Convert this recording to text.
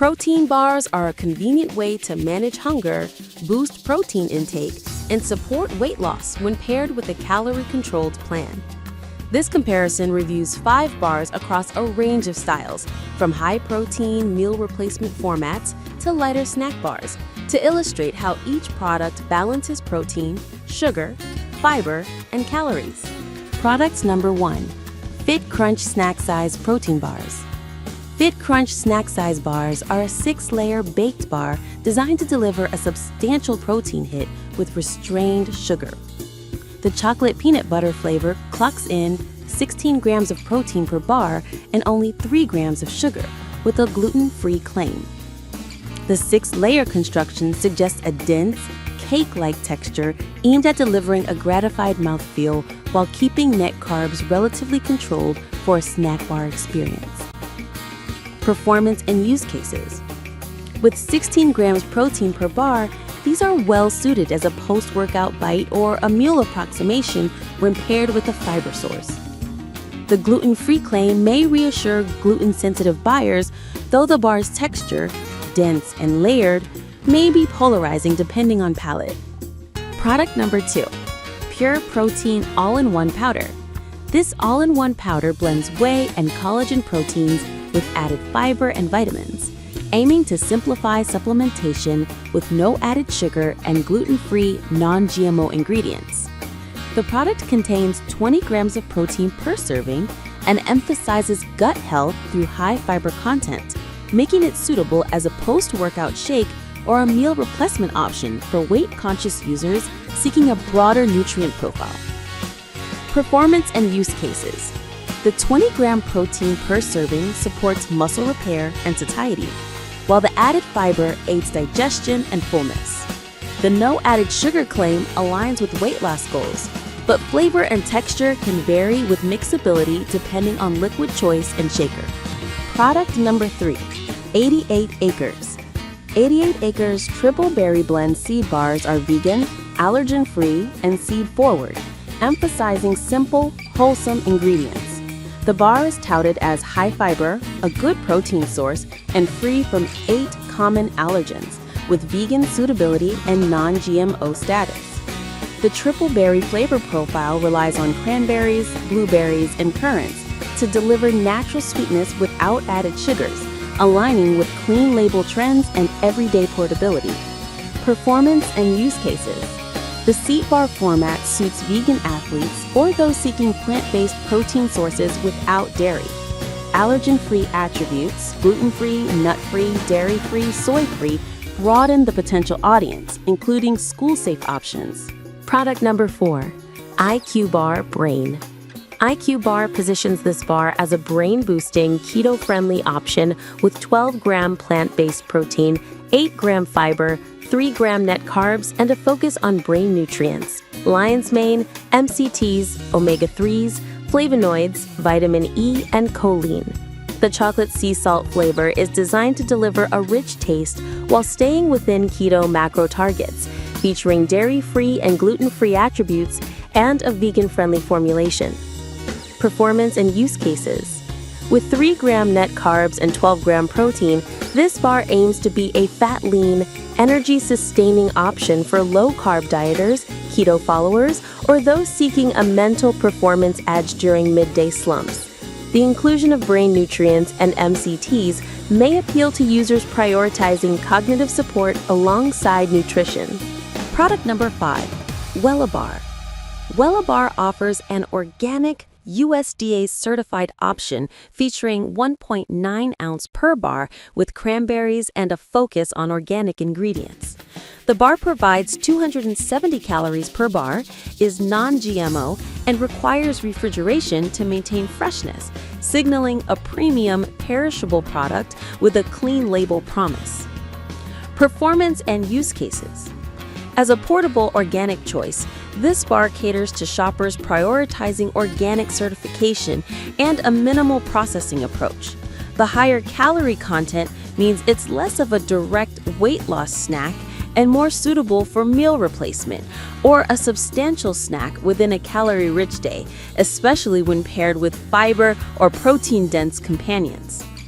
Protein bars are a convenient way to manage hunger, boost protein intake, and support weight loss when paired with a calorie-controlled plan. This comparison reviews 5 bars across a range of styles, from high-protein meal replacement formats to lighter snack bars, to illustrate how each product balances protein, sugar, fiber, and calories. Product number 1. Fit Crunch Snack Size Protein Bars. Fit Crunch Snack Size Bars are a 6-layer baked bar designed to deliver a substantial protein hit with restrained sugar. The chocolate peanut butter flavor clocks in 16 grams of protein per bar and only 3 grams of sugar, with a gluten-free claim. The 6-layer construction suggests a dense, cake-like texture aimed at delivering a gratified mouthfeel while keeping net carbs relatively controlled for a snack bar experience. Performance and use cases. With 16 grams protein per bar, these are well suited as a post-workout bite or a meal approximation when paired with a fiber source. The gluten-free claim may reassure gluten-sensitive buyers, though the bar's texture, dense and layered, may be polarizing depending on palate. Product number 2. Pure Protein All-in-One Powder. This all-in-one powder blends whey and collagen proteins with added fiber and vitamins, aiming to simplify supplementation with no added sugar and gluten-free, non-GMO ingredients. The product contains 20 grams of protein per serving and emphasizes gut health through high fiber content, making it suitable as a post-workout shake or a meal replacement option for weight-conscious users seeking a broader nutrient profile. Performance and use cases. The 20-gram protein per serving supports muscle repair and satiety, while the added fiber aids digestion and fullness. The no added sugar claim aligns with weight loss goals, but flavor and texture can vary with mixability depending on liquid choice and shaker. Product number 3. 88 Acres. 88 Acres Triple Berry Blend seed bars are vegan, allergen-free, and seed-forward, emphasizing simple, wholesome ingredients. The bar is touted as high fiber, a good protein source, and free from 8 common allergens, with vegan suitability and non-GMO status. The triple berry flavor profile relies on cranberries, blueberries, and currants to deliver natural sweetness without added sugars, aligning with clean label trends and everyday portability. Performance and use cases. The seed bar format suits vegan athletes or those seeking plant-based protein sources without dairy. Allergen-free attributes, gluten-free, nut-free, dairy-free, soy-free, broaden the potential audience, including school-safe options. Product number 4. IQ Bar Brain. IQ Bar positions this bar as a brain-boosting, keto-friendly option with 12-gram plant-based protein, 8-gram fiber, 3-gram net carbs, and a focus on brain nutrients, lion's mane, MCTs, omega-3s, flavonoids, vitamin E, and choline. The chocolate sea salt flavor is designed to deliver a rich taste while staying within keto macro targets, featuring dairy-free and gluten-free attributes and a vegan-friendly formulation. Performance and use cases. With 3-gram net carbs and 12-gram protein, this bar aims to be a fat-lean, energy-sustaining option for low-carb dieters, keto followers, or those seeking a mental performance edge during midday slumps. The inclusion of brain nutrients and MCTs may appeal to users prioritizing cognitive support alongside nutrition. Product number 5. Wellabar. Wellabar offers an organic, USDA-certified option featuring 1.9 ounce per bar with cranberries and a focus on organic ingredients. The bar provides 270 calories per bar, is non-GMO, and requires refrigeration to maintain freshness, signaling a premium, perishable product with a clean label promise. Performance and use cases. As a portable organic choice, this bar caters to shoppers prioritizing organic certification and a minimal processing approach. The higher calorie content means it's less of a direct weight loss snack and more suitable for meal replacement or a substantial snack within a calorie-rich day, especially when paired with fiber or protein-dense companions.